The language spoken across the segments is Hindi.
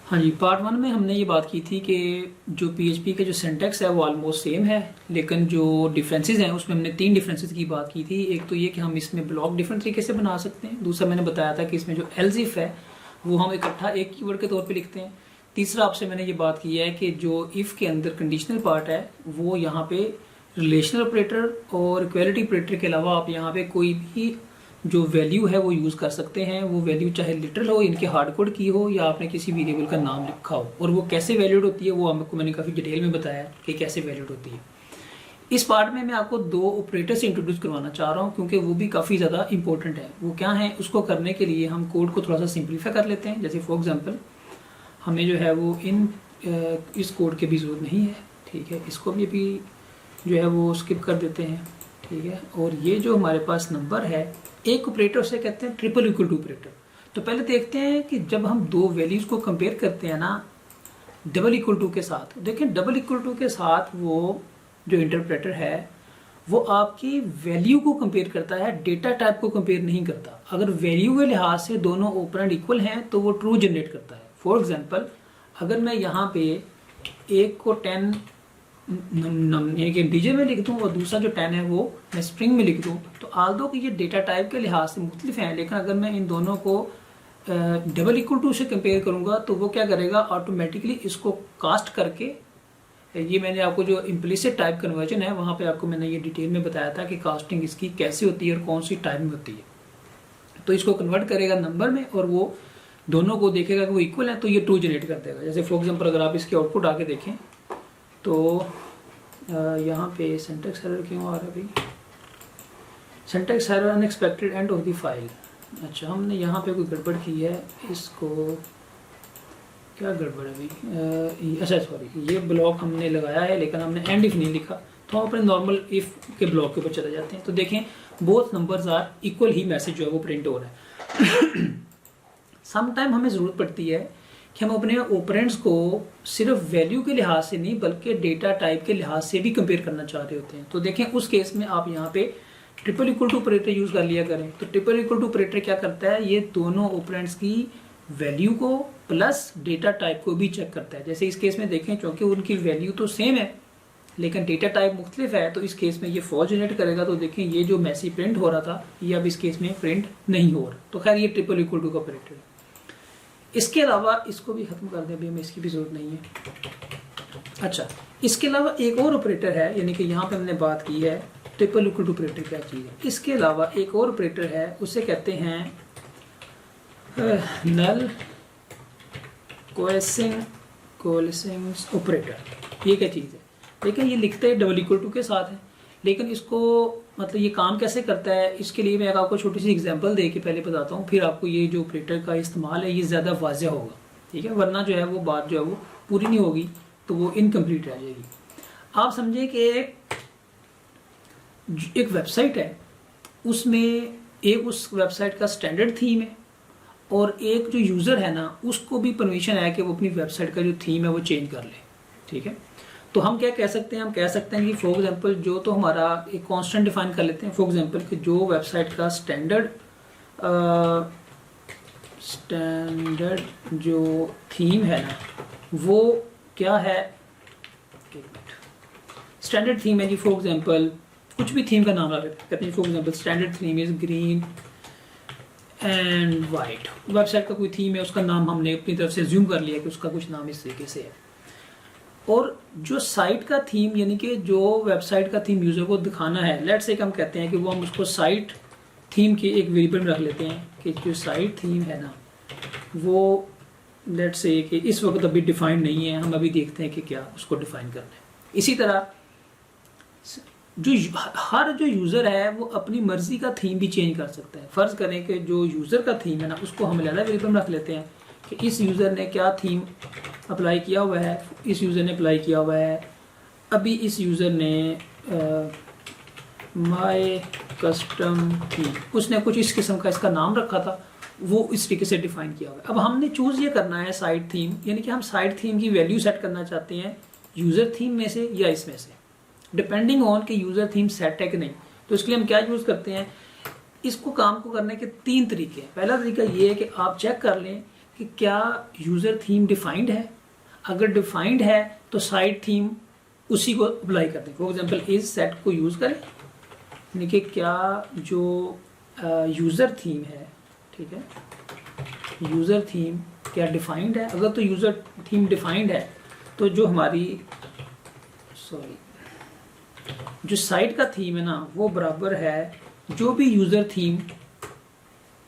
हाँ जी, पार्ट वन में हमने ये बात की थी कि जो पीएचपी के जो सिंटैक्स है वो ऑलमोस्ट सेम है, लेकिन जो डिफरेंसेस हैं उसमें हमने 3 डिफरेंसेस की बात की थी। एक तो ये कि हम इसमें ब्लॉक डिफरेंट तरीके से बना सकते हैं। दूसरा मैंने बताया था कि इसमें जो एल्स इफ है वो हम इकट्ठा एक कीवर्ड के तौर पे लिखते हैं। तीसरा आपसे मैंने ये बात की है कि जो इफ़ के अंदर कंडीशनल पार्ट है वो यहाँ पे रिलेशनल ऑपरेटर और इक्वालिटी ऑपरेटर के अलावा आप यहाँ पे कोई भी जो वैल्यू है वो यूज़ कर सकते हैं। वो वैल्यू चाहे लिटरल हो, इनके हार्ड कोड की हो, या आपने किसी वेरिएबल का नाम लिखा हो, और वो कैसे वैल्यूड होती है वो आपको मैंने काफ़ी डिटेल में बताया कि कैसे वैल्यूड होती है। इस पार्ट में मैं आपको 2 ऑपरेटर से इंट्रोड्यूस करवाना चाह रहा हूँ क्योंकि वो भी काफ़ी ज़्यादा इंपॉर्टेंट है। वो क्या है, उसको करने के लिए हम कोड को थोड़ा सा सिंप्लीफाई कर लेते हैं। जैसे फॉर एग्जाम्पल हमें जो है वो इस कोड की भी ज़रूरत नहीं है, ठीक है, इसको भी जो है वो स्किप कर देते हैं, ठीक है। और ये जो हमारे पास नंबर है, एक ऑपरेटर से कहते हैं ट्रिपल इक्वल टू ऑपरेटर। तो पहले देखते हैं कि जब हम 2 वैल्यूज़ को कंपेयर करते हैं ना डबल इक्वल टू के साथ, देखें डबल इक्वल टू के साथ वो जो इंटरप्रेटर है वो आपकी वैल्यू को कंपेयर करता है, डेटा टाइप को कंपेयर नहीं करता। अगर वैल्यू के लिहाज से दोनों ऑपरेंड इक्वल हैं तो वो ट्रू जनरेट करता है। फॉर एग्जांपल अगर मैं यहाँ पे एक को 10 एक इंटीजर में लिख दूँ और दूसरा जो 10 है वो मैं स्ट्रिंग में लिख दूँ, तो आल्दो कि ये डेटा टाइप के लिहाज से मुख्तलिफ हैं, लेकिन अगर मैं इन दोनों को डबल इक्वल टू से कंपेयर करूँगा तो वो क्या करेगा, ऑटोमेटिकली इसको कास्ट करके, ये मैंने आपको जो इम्प्लिसिट टाइप कन्वर्जन है वहाँ पे आपको मैंने ये डिटेल में बताया था कि कास्टिंग इसकी कैसे होती है और कौन सी टाइप में होती है। तो इसको कन्वर्ट करेगा नंबर में और वो दोनों को देखेगा कि वो इक्वल है तो ये ट्रू जनरेट कर देगा। जैसे फॉर एग्जाम्पल अगर आप इसकी आउटपुट आके देखें तो यहाँ पे सिंटैक्स एरर क्यों आ रहा है भाई, syntax error unexpected end of the file. अच्छा, हमने यहाँ पे कोई गड़बड़ की है, इसको क्या गड़बड़ है भाई, अच्छा सॉरी, ये ब्लॉक हमने लगाया है लेकिन हमने एंड इफ नहीं लिखा, तो हम अपने नॉर्मल इफ के ब्लॉक के ऊपर चले जाते हैं। तो देखें बोथ नंबर्स आर इक्वल ही मैसेज जो है वो प्रिंट हो रहा है। सम टाइम हमें ज़रूरत पड़ती है कि हम अपने ऑपरेंड्स को सिर्फ वैल्यू के लिहाज से नहीं बल्कि डेटा टाइप के लिहाज से भी कंपेयर करना चाह रहे होते हैं। तो देखें उस केस में आप यहाँ पे triple equal to operator use कर लिया करें। तो ट्रिपल इक्वल टू ऑपरेटर क्या करता है, ये दोनों ऑपरेंड्स की वैल्यू को प्लस डेटा टाइप को भी चेक करता है। जैसे इस केस में देखें क्योंकि उनकी वैल्यू तो सेम है लेकिन डेटा टाइप मुख्तलिफ है, तो इस केस में ये फॉल्स जनरेट करेगा। तो देखें ये जो मैसेज प्रिंट हो रहा था ये अब इस केस में प्रिंट नहीं हो रहा। तो खैर ये ट्रिपल इक्वल टू का ऑपरेटर है। इसके अलावा इसको भी खत्म कर दें, अभी हमें इसकी भी जरूरत नहीं है। अच्छा, इसके अलावा एक और ऑपरेटर है, यानी कि यहाँ पे हमने बात की है ट्रिपल इक्वल टू ऑपरेटर क्या चीज़ है। इसके अलावा एक और ऑपरेटर है, उसे कहते हैं नल कोएसिंग ऑपरेटर। ये क्या चीज़ है, लेकिन ये लिखते हैं डबल इक्वल टू के साथ है, लेकिन इसको मतलब ये काम कैसे करता है इसके लिए मैं आपको छोटी सी एग्जांपल दे के पहले बताता हूँ, फिर आपको ये जो ऑपरेटर का इस्तेमाल है ये ज़्यादा वाज़ेह होगा, ठीक है, वरना जो है वो बात जो है वो पूरी नहीं होगी तो वो इनकम्प्लीट रह जाएगी। आप समझे कि एक वेबसाइट है, उसमें एक उस वेबसाइट का स्टैंडर्ड थीम है और एक जो यूज़र है ना उसको भी परमिशन है कि वो अपनी वेबसाइट का जो थीम है वो चेंज कर ले, ठीक है। तो हम क्या कह सकते हैं, हम कह सकते हैं कि फॉर एग्जांपल जो तो हमारा एक कांस्टेंट डिफाइन कर लेते हैं, फॉर एग्जांपल कि जो वेबसाइट का स्टैंडर्ड जो थीम है ना वो क्या है, स्टैंडर्ड थीम है जी, फॉर एग्जांपल कुछ भी थीम का नाम रख कहते हैं, for example standard theme is green and white. Website का कोई थीम है, उसका नाम हमने अपनी तरफ से अज्यूम कर लिया कि उसका कुछ नाम इस तरीके से है। और जो साइट का थीम यानी कि जो वेबसाइट का थीम यूज़र को दिखाना है, लेट्स से हम कहते हैं कि वो हम उसको साइट थीम के एक वेरिएबल में रख लेते हैं कि जो साइट थीम है ना वो लेट्स से कि इस वक्त अभी डिफाइंड नहीं है, हम अभी देखते हैं कि क्या उसको डिफाइन करना है। इसी तरह जो हर जो यूज़र है वो अपनी मर्जी का थीम भी चेंज कर सकता है। फ़र्ज़ करें कि जो यूज़र का थीम है ना उसको हम अलग वेरिएबल में रख लेते हैं कि इस यूज़र ने क्या थीम अप्लाई किया हुआ है, इस यूज़र ने अप्लाई किया हुआ है, अभी इस यूज़र ने माय कस्टम थीम, उसने कुछ इस किस्म का इसका नाम रखा था, वो इस तरीके से डिफाइन किया हुआ है। अब हमने चूज़ ये करना है साइट थीम, यानी कि हम साइट थीम की वैल्यू सेट करना चाहते हैं यूज़र थीम में से या इसमें से, डिपेंडिंग ऑन कि यूज़र थीम सेट है कि नहीं। तो इसके लिए हम क्या यूज़ करते हैं, इसको काम को करने के 3 तरीके हैं। पहला तरीका ये है कि आप चेक कर लें कि क्या यूज़र थीम डिफाइंड है, अगर डिफाइंड है तो साइड थीम उसी को अप्लाई कर दें। फॉर एग्जांपल इस सेट को यूज़ करें, यानी कि क्या जो यूज़र थीम है, ठीक है, यूज़र थीम क्या डिफाइंड है। अगर तो यूज़र थीम डिफाइंड है तो जो हमारी जो साइट का थीम है ना वो बराबर है जो भी यूज़र थीम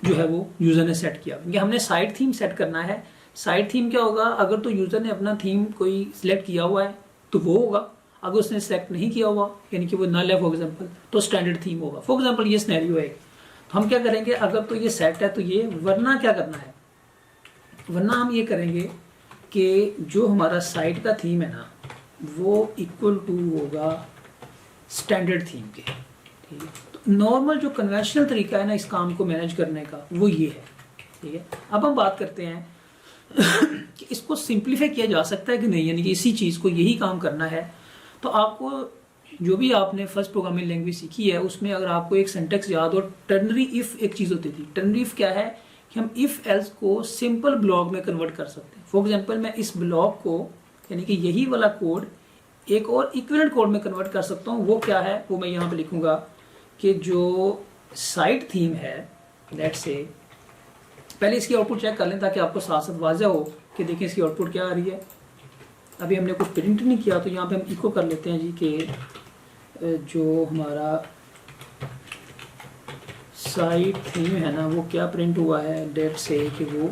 जो है वो यूज़र ने सेट किया, क्योंकि हमने साइट थीम सेट करना है। साइट थीम क्या होगा, अगर तो यूज़र ने अपना थीम कोई सिलेक्ट किया हुआ है तो वो होगा, अगर उसने सेलेक्ट नहीं किया हुआ यानी कि वो नल है फॉर एग्जांपल तो स्टैंडर्ड थीम होगा। फॉर एग्जांपल ये सिनेरियो है, तो हम क्या करेंगे, अगर तो ये सेट है तो ये, वरना क्या करना है, वरना हम ये करेंगे कि जो हमारा साइट का थीम है ना वो इक्वल टू होगा स्टैंडर्ड थीम के, ठीक है। तो नॉर्मल जो कन्वेंशनल तरीका है ना इस काम को मैनेज करने का वो ये है, ठीक है। अब हम बात करते हैं कि इसको सिंप्लीफाई किया जा सकता है कि नहीं, यानी कि इसी चीज़ को यही काम करना है। तो आपको जो भी आपने फर्स्ट प्रोग्रामिंग लैंग्वेज सीखी है उसमें अगर आपको एक सिंटेक्स याद हो, टर्नरी इफ एक चीज़ होती थी। टर्नरी इफ क्या है कि हम इफ एल्स को सिंपल ब्लॉक में कन्वर्ट कर सकते हैं। फॉर एग्जांपल मैं इस ब्लॉक को यानी कि यही वाला कोड एक और इक्विवेलेंट कोड में कन्वर्ट कर सकता हूँ। वो क्या है, वो मैं यहाँ पे लिखूंगा कि जो साइट थीम है, लेट्स से पहले इसकी आउटपुट चेक कर लें ताकि आपको साथ साथ वाज़ह हो कि देखें इसकी आउटपुट क्या आ रही है। अभी हमने कुछ प्रिंट नहीं किया तो यहाँ पे हम इको कर लेते हैं जी कि जो हमारा साइट थीम है ना वो क्या प्रिंट हुआ है, डेट से कि वो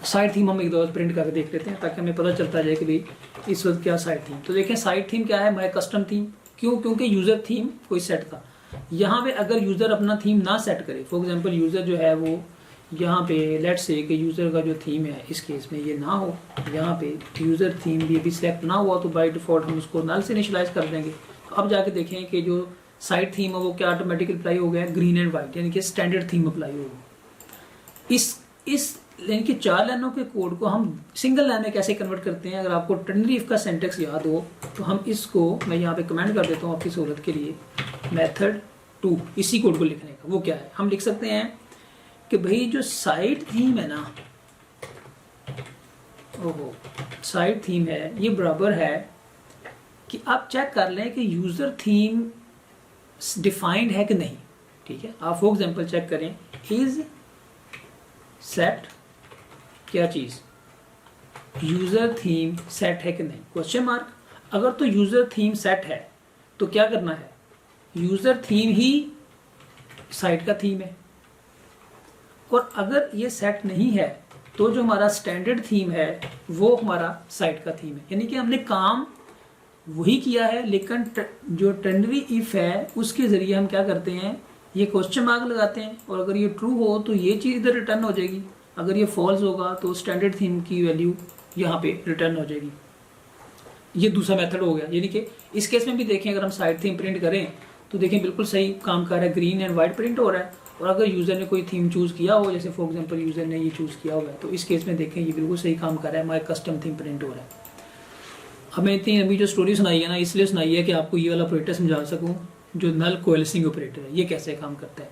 साइट थीम हम एक दो प्रिंट करके देख लेते हैं ताकि हमें पता चलता जाए कि भाई इस वक्त क्या साइट थीम। तो देखें साइट थीम क्या है, माय कस्टम थीम। क्यों, क्योंकि यूज़र थीम कोई सेट था। यहाँ पे अगर यूज़र अपना थीम ना सेट करे, फॉर एग्जांपल यूज़र जो है वो यहाँ पे लेट्स से कि यूज़र का जो थीम है इस केस में ये ना हो, यहाँ पे यूज़र थीम भी अभी सेलेक्ट ना हुआ तो बाय डिफ़ॉल्ट हम उसको नल से इनिशियलाइज कर देंगे। तो अब जाके देखें कि जो साइट थीम है वो क्या ऑटोमेटिकली अप्लाई हो गया, ग्रीन एंड वाइट, यानी कि स्टैंडर्ड थीम अप्लाई होगा। इस यानी कि 4 लाइनों के कोड को हम सिंगल लाइन में कैसे कन्वर्ट करते हैं, अगर आपको टर्नरी इफ का सेंटेक्स याद हो तो हम इसको, मैं यहाँ पे कमेंट कर देता हूँ आपकी सहूलत के लिए, मेथड 2 इसी कोड को लिखने का। वो क्या है, हम लिख सकते हैं कि भाई जो साइट थीम है ना, ओहो साइट थीम है, ये बराबर है कि आप चेक कर लें कि यूज़र थीम डिफाइंड है कि नहीं, ठीक है। आप फॉर एग्जांपल चेक करें इज सेट क्या चीज़, यूज़र थीम सेट है कि नहीं, क्वेश्चन मार्क। अगर तो यूज़र थीम सेट है तो क्या करना है, यूज़र थीम ही साइट का थीम है। और अगर ये सेट नहीं है तो जो हमारा स्टैंडर्ड थीम है वो हमारा साइट का थीम है। यानी कि हमने काम वही किया है लेकिन जो टर्नरी इफ है उसके ज़रिए हम क्या करते हैं, ये क्वेश्चन मार्क लगाते हैं और अगर ये ट्रू हो तो ये चीज़ इधर रिटर्न हो जाएगी, अगर ये फॉल्स होगा तो स्टैंडर्ड थीम की वैल्यू यहाँ पे रिटर्न हो जाएगी। ये दूसरा मेथड हो गया। यानी कि इस केस में भी देखें अगर हम साइट थीम प्रिंट करें तो देखें बिल्कुल सही काम कर रहा है, ग्रीन एंड वाइट प्रिंट हो रहा है। और अगर यूज़र ने कोई थीम चूज़ किया हो, जैसे फॉर एग्जांपल यूज़र ने ये चूज़ किया हुआ है, तो इस केस में देखें ये बिल्कुल सही काम कर रहा है, हमारा कस्टम थीम प्रिंट हो रहा है। हमें इतनी अभी जो स्टोरी सुनाई है ना इसलिए सुनाई है कि आपको ये वाला ऑपरेटर समझा सकूँ जो नल कोएलेसिंग ऑपरेटर है, ये कैसे काम करता है।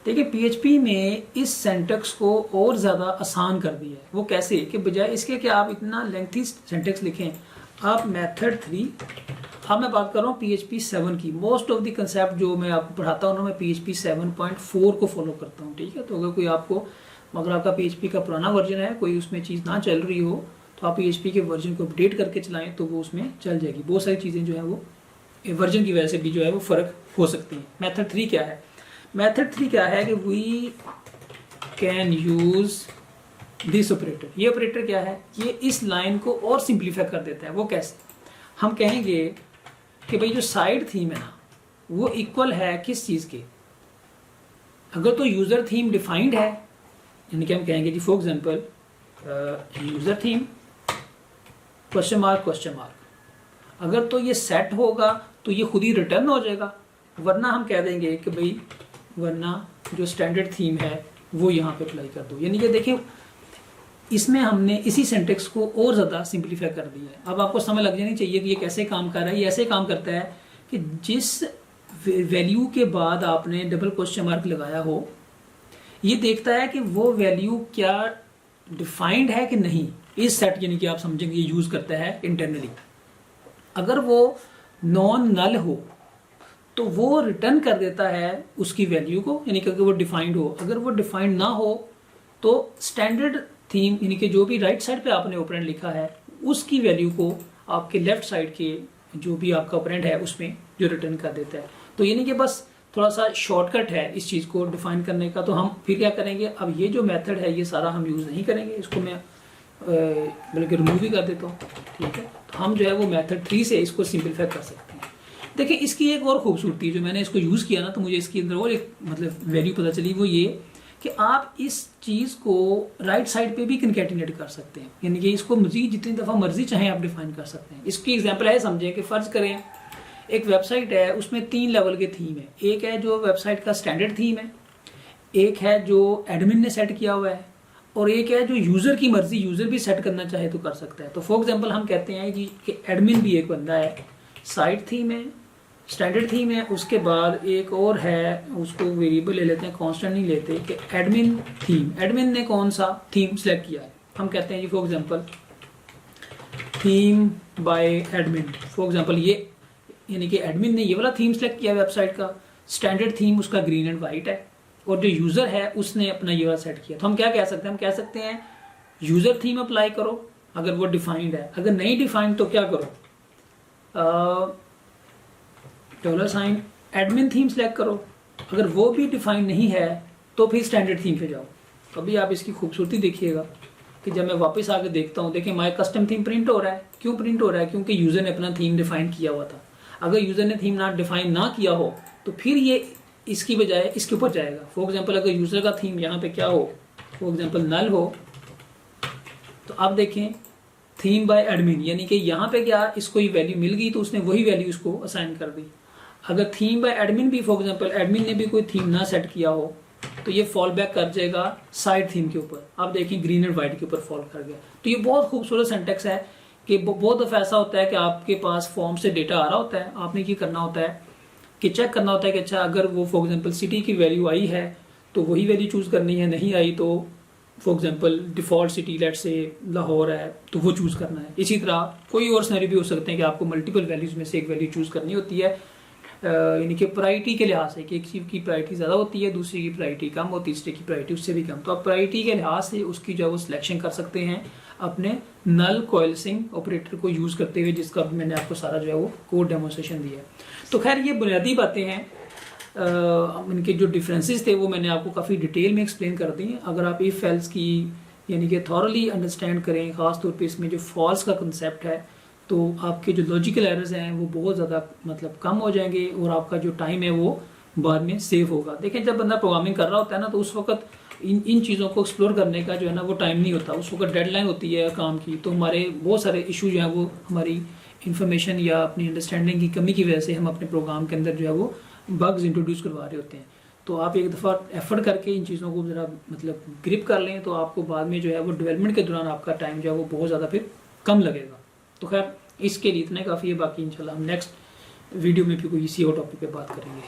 देखिए PHP में इस सेंटेक्स को और ज़्यादा आसान कर दिया है। वो कैसे, कि बजाय इसके कि आप इतना लेंथी सेंटेक्स लिखें, आप मेथड 3, अब मैं बात कर रहा हूँ PHP 7 की। मोस्ट ऑफ द कंसेप्ट जो मैं आपको पढ़ाता हूँ ना मैं PHP 7.4 को फॉलो करता हूँ, ठीक है। तो अगर कोई आपको, अगर आपका PHP का पुराना वर्जन है, कोई उसमें चीज़ ना चल रही हो तो आप PHP के वर्जन को अपडेट करके चलाएं तो वो उसमें चल जाएगी। बहुत सारी चीज़ें जो है वो वर्जन की वजह से भी जो है वो फ़र्क हो सकती हैं। मेथड 3 क्या है, मेथड 3 क्या है कि we can use this operator. ये ऑपरेटर क्या है, ये इस लाइन को और सिंप्लीफाई कर देता है। वो कैसे, हम कहेंगे कि भाई जो साइड थीम है ना वो इक्वल है किस चीज़ के, अगर तो यूज़र थीम डिफाइंड है, यानी कि हम कहेंगे कि for example user theme question mark, अगर तो ये सेट होगा तो ये खुद ही रिटर्न हो जाएगा, वरना हम कह देंगे कि भाई वरना जो स्टैंडर्ड थीम है वो यहाँ पे अप्लाई कर दो। यानी कि देखिए इसमें हमने इसी सेंटेक्स को और ज़्यादा सिंप्लीफाई कर दिया है। अब आपको समझ लग जानी चाहिए कि ये कैसे काम कर रहा है। ये ऐसे काम करता है कि जिस वैल्यू के बाद आपने डबल क्वेश्चन मार्क लगाया हो, ये देखता है कि वो वैल्यू क्या डिफाइंड है कि नहीं, इस सेट यानी कि आप समझेंगे ये यूज करता है इंटरनली। अगर वो नॉन नल हो तो वो रिटर्न कर देता है उसकी वैल्यू को, यानी कि अगर वो डिफाइंड हो। अगर वो डिफाइंड ना हो तो स्टैंडर्ड थीम यानी कि जो भी राइट साइड पे आपने ऑपरेंड लिखा है उसकी वैल्यू को आपके लेफ्ट साइड के जो भी आपका ऑपरेंड है उसमें जो रिटर्न कर देता है। तो यानी कि बस थोड़ा सा शॉर्टकट है इस चीज़ को डिफाइन करने का। तो हम फिर क्या करेंगे, अब ये जो मेथड है ये सारा हम यूज़ नहीं करेंगे, इसको मैं बल्कि रिमूव ही कर देता हूँ, ठीक है। तो हम जो है वो मेथड 3 से इसको सिंपलीफाई कर सकते हैं। देखिए इसकी एक और खूबसूरती जो मैंने इसको यूज़ किया ना, तो मुझे इसके अंदर और एक मतलब वैल्यू पता चली, वो ये कि आप इस चीज़ को राइट साइड पे भी कंकैटिनेट कर सकते हैं, यानी कि इसको मजीद जितनी दफ़ा मर्जी चाहे आप डिफाइन कर सकते हैं। इसकी एग्जांपल है, समझें कि फ़र्ज़ करें एक वेबसाइट है, उसमें 3 लेवल के थीम है। एक है जो वेबसाइट का स्टैंडर्ड थीम है, एक है जो एडमिन ने सेट किया हुआ है, और एक है जो यूज़र की मर्जी, यूज़र भी सेट करना चाहे तो कर सकता है। तो फॉर एग्जांपल हम कहते हैं जी कि एडमिन भी एक बंदा है, साइट थीम है, स्टैंडर्ड थीम है, उसके बाद एक और है, उसको वेरिएबल ले लेते हैं, कांस्टेंट नहीं लेते, कि एडमिन थीम। एडमिन ने कौन सा थीम सेलेक्ट किया है, हम कहते हैं जी for example theme by admin. For example ये यानी कि एडमिन ने ये वाला थीम सेलेक्ट किया वेबसाइट का, स्टैंडर्ड थीम उसका ग्रीन एंड वाइट है, और जो यूज़र है उसने अपना ये वाला सेट किया। तो हम क्या कह सकते हैं, हम कह सकते हैं यूज़र थीम अप्लाई करो अगर वो डिफाइंड है, अगर नहीं डिफाइंड तो क्या करो, $, एडमिन थीम सेलेक्ट करो, अगर वो भी डिफाइंड नहीं है तो फिर स्टैंडर्ड थीम पे जाओ। अभी आप इसकी खूबसूरती देखिएगा कि जब मैं वापस आके देखता हूँ, देखिए माय कस्टम थीम प्रिंट हो रहा है। क्यों प्रिंट हो रहा है, क्योंकि यूज़र ने अपना थीम डिफाइन किया हुआ था। अगर यूज़र ने थीम ना डिफाइन ना किया हो तो फिर ये इसकी बजाय इसके ऊपर जाएगा। फॉर एग्जांपल अगर यूज़र का थीम यहाँ पे क्या हो, फॉर एग्जांपल नल हो, तो आप देखें थीम बाय एडमिन, यानी कि यहाँ पे क्या इसको ये वैल्यू मिल गई तो उसने वही वैल्यू इसको असाइन कर दी। अगर थीम बाय एडमिन भी, फॉर एग्जांपल एडमिन ने भी कोई थीम ना सेट किया हो तो ये फॉल बैक कर जाएगा साइड थीम के ऊपर। आप देखें ग्रीन एंड व्हाइट के ऊपर फॉल कर गया। तो ये बहुत खूबसूरत सिंटैक्स है कि बहुत दफ़ा ऐसा होता है कि आपके पास फॉर्म से डेटा आ रहा होता है, आपने क्या करना होता है कि चेक करना होता है कि अच्छा अगर वो फॉर एग्जांपल सिटी की वैल्यू आई है तो वही वैल्यू चूज़ करनी है, नहीं आई तो for example default city let's say Lahore है तो वो चूज़ करना है। इसी तरह कोई और सिनेरियो भी हो सकते हैं कि आपको मल्टीपल वैल्यूज़ में से एक वैल्यू चूज़ करनी होती है, यानी कि प्रायोरिटी के लिहाज से कि एक चीज़ की प्रायोरिटी ज़्यादा होती है, दूसरी की प्रायोरिटी कम होती है, तीसरे की प्रायोरिटी उससे भी कम। तो आप प्रायोरिटी के लिहाज से उसकी जो है वो सिलेक्शन कर सकते हैं अपने नल कोएल्सिंग ऑपरेटर को यूज़ करते हुए, जिसका मैंने आपको सारा जो है वो कोड डेमोन्स्ट्रेशन दिया है। तो खैर ये बुनियादी बातें हैं, इनके जो डिफरेंसेस थे वो मैंने आपको काफ़ी डिटेल में एक्सप्लेन कर दी हैं। अगर आप इफ एल्स की यानी कि थॉरली अंडरस्टैंड करें, ख़ास तौर पे इसमें जो फॉल्स का कंसेप्ट है, तो आपके जो लॉजिकल एरर्स हैं वो बहुत ज़्यादा मतलब कम हो जाएंगे और आपका जो टाइम है वो बाद में सेव होगा। देखें जब बंदा प्रोग्रामिंग कर रहा होता है ना, तो उस वक्त इन चीज़ों को एक्सप्लोर करने का जो है ना वो टाइम नहीं होता, उस वक्त डेडलाइन होती है काम की। तो हमारे बहुत सारे इशू जो है वो हमारी इन्फॉर्मेशन या अपनी अंडरस्टैंडिंग की कमी की वजह से हम अपने प्रोग्राम के अंदर जो है वो बग्स इंट्रोड्यूस करवा रहे होते हैं। तो आप एक दफ़ा एफर्ट करके इन चीज़ों को ज़रा मतलब ग्रिप कर लें तो आपको बाद में जो है वो डेवलपमेंट के दौरान आपका टाइम जो है वो बहुत ज़्यादा फिर कम लगेगा। तो खैर इसके लिए इतना काफ़ी है, बाकी इंशाल्लाह हम नेक्स्ट वीडियो में भी कोई इसी और टॉपिक पे बात करेंगे।